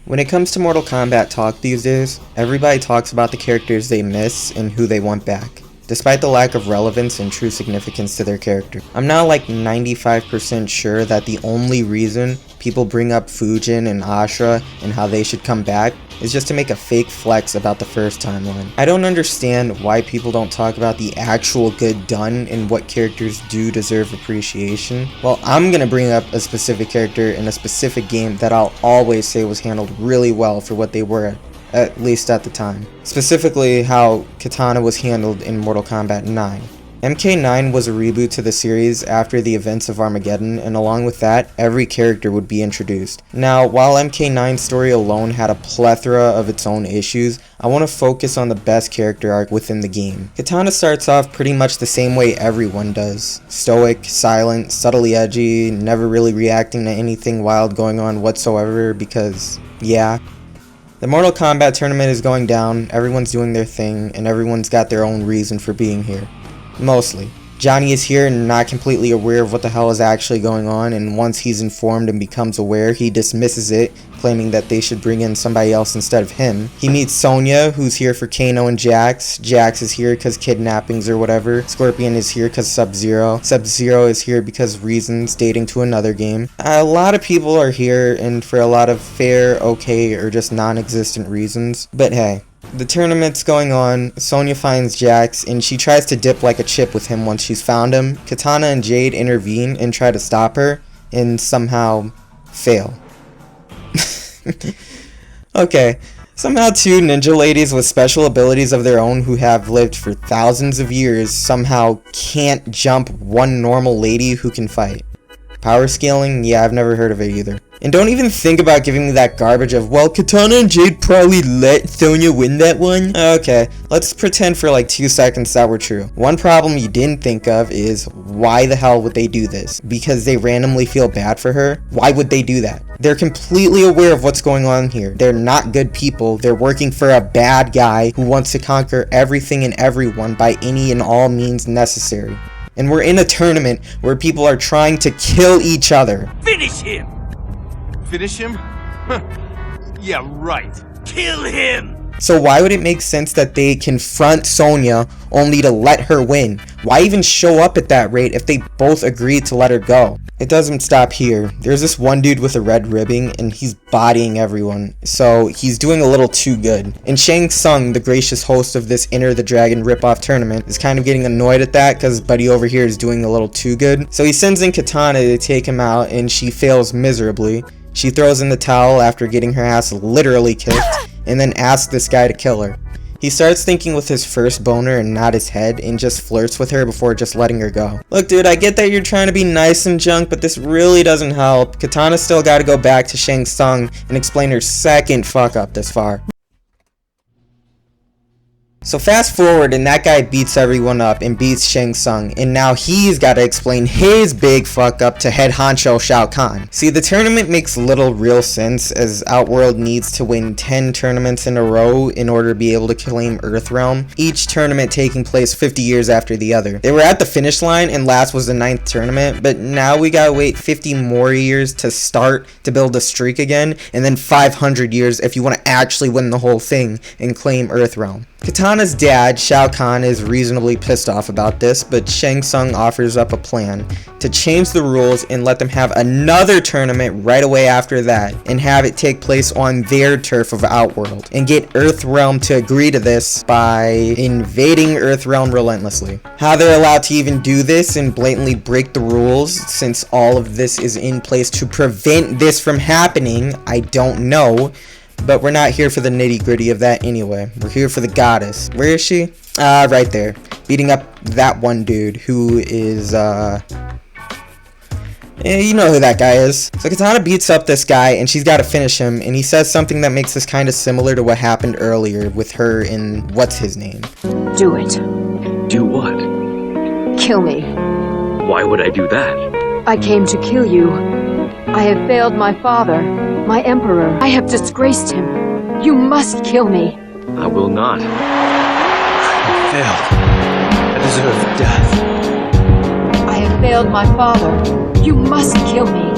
When it comes to Mortal Kombat talk these days, everybody talks about the characters they miss and who they want back, despite the lack of relevance and true significance to their character. I'm now like 95% sure that the only reason people bring up Fujin and Ashura and how they should come back is just to make a fake flex about the first timeline. I don't understand why people don't talk about the actual good done and what characters do deserve appreciation. Well, I'm gonna bring up a specific character in a specific game that I'll always say was handled really well for what they were, at least at the time. Specifically, how Kitana was handled in Mortal Kombat 9. MK9 was a reboot to the series after the events of Armageddon, and along with that, every character would be introduced. Now, while MK9's story alone had a plethora of its own issues, I want to focus on the best character arc within the game. Kitana starts off pretty much the same way everyone does. Stoic, silent, subtly edgy, never really reacting to anything wild going on whatsoever because, yeah. The Mortal Kombat tournament is going down, everyone's doing their thing, and everyone's got their own reason for being here. Mostly. Johnny is here and not completely aware of what the hell is actually going on, and once he's informed and becomes aware, he dismisses it, claiming that they should bring in somebody else instead of him. He meets Sonya, who's here for Kano and Jax. Jax is here because kidnappings or whatever. Scorpion is here because Sub-Zero. Sub-Zero is here because reasons dating to another game. A lot of people are here and for a lot of fair, okay, or just non-existent reasons. But hey. The tournament's going on, Sonya finds Jax, and she tries to dip like a chip with him once she's found him. Kitana and Jade intervene and try to stop her, and somehow fail. Okay, somehow two ninja ladies with special abilities of their own who have lived for thousands of years somehow can't jump one normal lady who can fight. Power scaling? Yeah, I've never heard of it either. And don't even think about giving me that garbage of, well, Kitana and Jade probably let Sonya win that one. Okay, let's pretend for like 2 seconds that were true. One problem you didn't think of is, why the hell would they do this? Because they randomly feel bad for her? Why would they do that? They're completely aware of what's going on here. They're not good people. They're working for a bad guy who wants to conquer everything and everyone by any and all means necessary. And we're in a tournament where people are trying to kill each other. Finish him! Finish him? Yeah, right. Kill him! So why would it make sense that they confront Sonya only to let her win? Why even show up at that rate if they both agreed to let her go? It doesn't stop here. There's this one dude with a red ribbon and he's bodying everyone, so he's doing a little too good. And Shang Tsung, the gracious host of this Enter the Dragon ripoff tournament, is kind of getting annoyed at that because buddy over here is doing a little too good. So he sends in Kitana to take him out and she fails miserably. She throws in the towel after getting her ass literally kicked, and then asks this guy to kill her. He starts thinking with his first boner and not his head, and just flirts with her before just letting her go. Look dude, I get that you're trying to be nice and junk, but this really doesn't help. Kitana still gotta go back to Shang Tsung and explain her second fuck up this far. So fast forward and that guy beats everyone up and beats Shang Tsung, and now he's got to explain his big fuck up to head honcho Shao Kahn. See, the tournament makes little real sense as Outworld needs to win 10 tournaments in a row in order to be able to claim Earthrealm, each tournament taking place 50 years after the other. They were at the finish line and last was the 9th tournament, but now we gotta wait 50 more years to start to build a streak again, and then 500 years if you want to actually win the whole thing and claim Earthrealm. Kitana's dad, Shao Kahn, is reasonably pissed off about this, but Shang Tsung offers up a plan to change the rules and let them have another tournament right away after that, and have it take place on their turf of Outworld, and get Earthrealm to agree to this by invading Earthrealm relentlessly. How they're allowed to even do this and blatantly break the rules, since all of this is in place to prevent this from happening, I don't know. But we're not here for the nitty-gritty of that anyway. We're here for the goddess. Where is she? Right there. Beating up that one dude who is, you know who that guy is. So Kitana beats up this guy and she's got to finish him, and he says something that makes this kind of similar to what happened earlier with her in what's his name. Do it. Do what? Kill me. Why would I do that? I came to kill you. I have failed my father, my emperor. I have disgraced him. You must kill me. I will not. I failed. I deserve death. I have failed my father. You must kill me.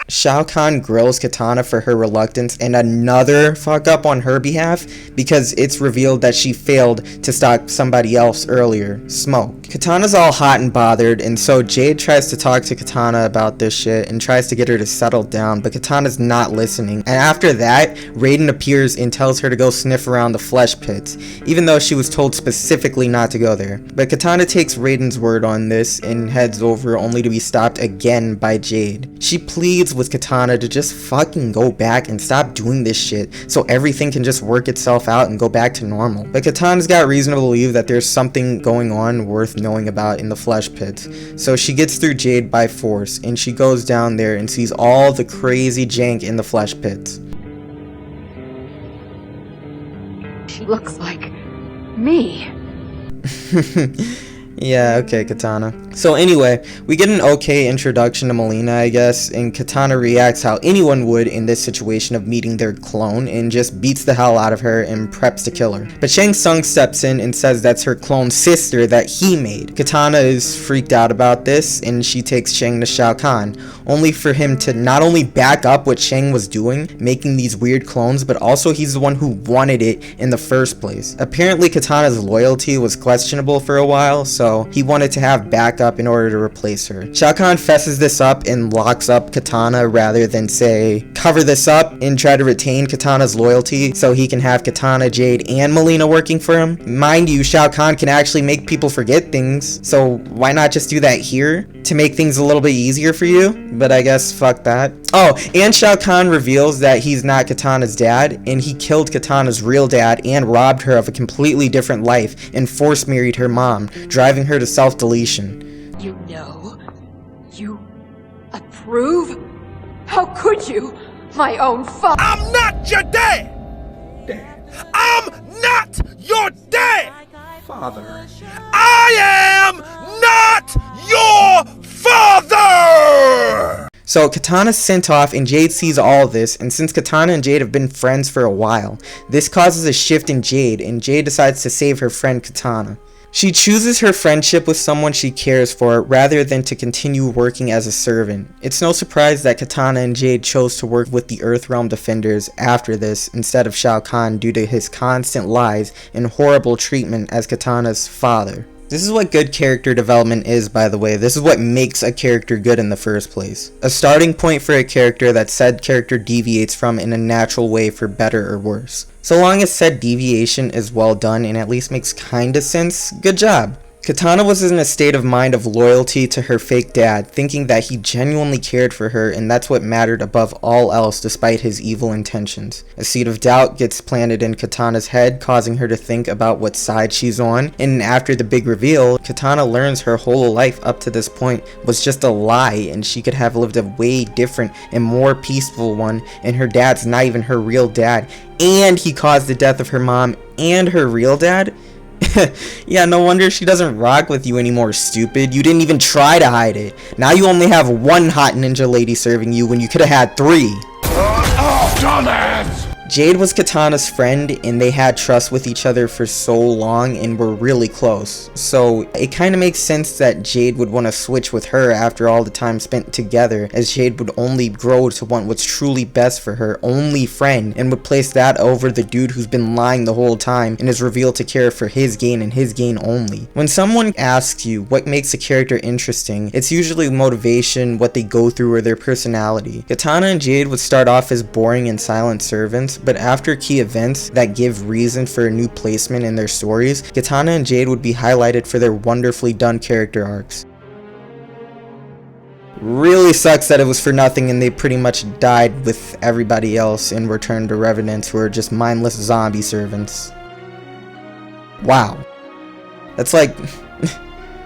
Shao Kahn grills Kitana for her reluctance and another fuck up on her behalf because it's revealed that she failed to stop somebody else earlier, Smoke. Kitana's all hot and bothered, and so Jade tries to talk to Kitana about this shit and tries to get her to settle down, but Kitana's not listening. And after that, Raiden appears and tells her to go sniff around the flesh pits, even though she was told specifically not to go there. But Kitana takes Raiden's word on this and heads over, only to be stopped again by Jade. She pleads with Kitana to just fucking go back and stop doing this shit so everything can just work itself out and go back to normal. But Kitana's got reason to believe that there's something going on worth knowing about in the flesh pits. So she gets through Jade by force, and she goes down there and sees all the crazy jank in the flesh pits. She looks like me. Yeah, okay, Kitana. So anyway, we get an okay introduction to Mileena, I guess, and Kitana reacts how anyone would in this situation of meeting their clone and just beats the hell out of her and preps to kill her. But Shang Tsung steps in and says that's her clone sister that he made. Kitana is freaked out about this and she takes Shang to Shao Kahn, only for him to not only back up what Shang was doing, making these weird clones, but also he's the one who wanted it in the first place. Apparently Kitana's loyalty was questionable for a while, so he wanted to have backup in order to replace her. Shao Kahn fesses this up and locks up Kitana rather than say, cover this up and try to retain Kitana's loyalty so he can have Kitana, Jade, and Mileena working for him. Mind you, Shao Kahn can actually make people forget things, so why not just do that here to make things a little bit easier for you? But I guess fuck that. Oh, and Shao Kahn reveals that he's not Kitana's dad, and he killed Kitana's real dad and robbed her of a completely different life and force married her mom, driving her to self-deletion. You know? You approve? How could you? My own father. I'm not your dad! I'm not your dad! Father. I am not your father! So Kitana's sent off and Jade sees all this, and since Kitana and Jade have been friends for a while, this causes a shift in Jade, and Jade decides to save her friend Kitana. She chooses her friendship with someone she cares for rather than to continue working as a servant. It's no surprise that Kitana and Jade chose to work with the Earthrealm Defenders after this instead of Shao Kahn due to his constant lies and horrible treatment as Kitana's father. This is what good character development is, by the way. This is what makes a character good in the first place. A starting point for a character that said character deviates from in a natural way for better or worse. So long as said deviation is well done and at least makes kinda sense, good job. Kitana was in a state of mind of loyalty to her fake dad, thinking that he genuinely cared for her and that's what mattered above all else despite his evil intentions. A seed of doubt gets planted in Kitana's head, causing her to think about what side she's on, and after the big reveal, Kitana learns her whole life up to this point was just a lie and she could have lived a way different and more peaceful one, and her dad's not even her real dad, and he caused the death of her mom and her real dad? Yeah, no wonder she doesn't rock with you anymore, stupid. You didn't even try to hide it. Now you only have one hot ninja lady serving you when you could have had 3. Dumbass! Jade was Kitana's friend and they had trust with each other for so long and were really close. So it kind of makes sense that Jade would want to switch with her after all the time spent together, as Jade would only grow to want what's truly best for her only friend and would place that over the dude who's been lying the whole time and is revealed to care for his gain and his gain only. When someone asks you what makes a character interesting, it's usually motivation, what they go through, or their personality. Kitana and Jade would start off as boring and silent servants, but after key events that give reason for a new placement in their stories, Kitana and Jade would be highlighted for their wonderfully done character arcs. Really sucks that it was for nothing and they pretty much died with everybody else and were turned to revenants who are just mindless zombie servants. Wow. That's like...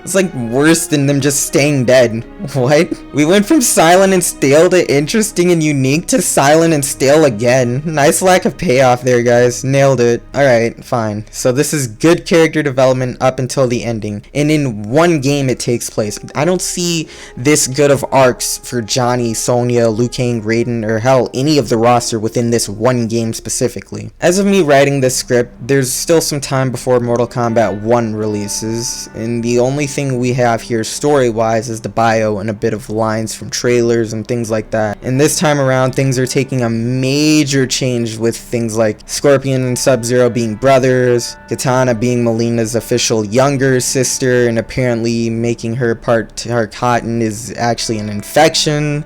It's like worse than them just staying dead. What? We went from silent and stale to interesting and unique to silent and stale again. Nice lack of payoff there, guys. Nailed it. Alright, fine. So this is good character development up until the ending. And in one game it takes place. I don't see this good of arcs for Johnny, Sonya, Liu Kang, Raiden, or hell, any of the roster within this one game specifically. As of me writing this script, there's still some time before Mortal Kombat 1 releases, and the only thing we have here story-wise is the bio and a bit of lines from trailers and things like that. And this time around, things are taking a major change with things like Scorpion and Sub-Zero being brothers, Kitana being Melina's official younger sister, and apparently making her part to her cotton is actually an infection.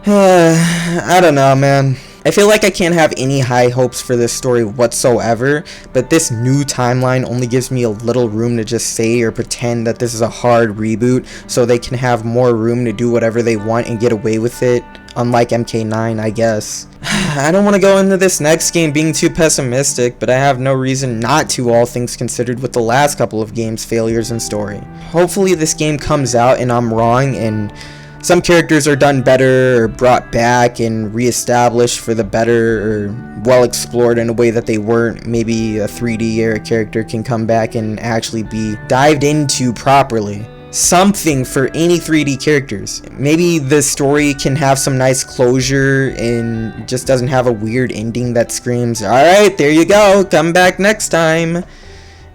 I don't know, man. I feel like I can't have any high hopes for this story whatsoever, but this new timeline only gives me a little room to just say or pretend that this is a hard reboot so they can have more room to do whatever they want and get away with it, unlike MK9, I guess. I don't want to go into this next game being too pessimistic, but I have no reason not to, all things considered, with the last couple of games' failures in story. Hopefully this game comes out and I'm wrong and some characters are done better or brought back and re-established for the better or well explored in a way that they weren't. Maybe a 3D era character can come back and actually be dived into properly. Something for any 3D characters. Maybe the story can have some nice closure and just doesn't have a weird ending that screams, alright, there you go, come back next time.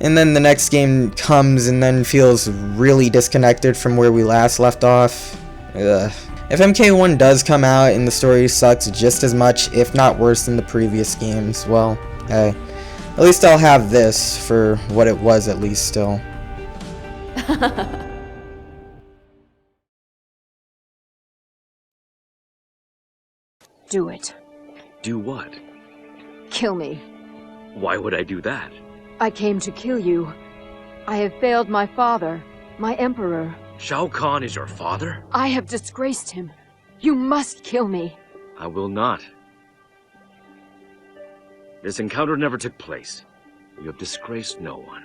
And then the next game comes and then feels really disconnected from where we last left off. Ugh. If MK1 does come out and the story sucks just as much, if not worse than the previous games, well, hey, at least I'll have this for what it was, at least still. Do it. Do what? Kill me. Why would I do that? I came to kill you. I have failed my father, my emperor. Shao Kahn is your father? I have disgraced him. You must kill me. I will not. This encounter never took place. You have disgraced no one.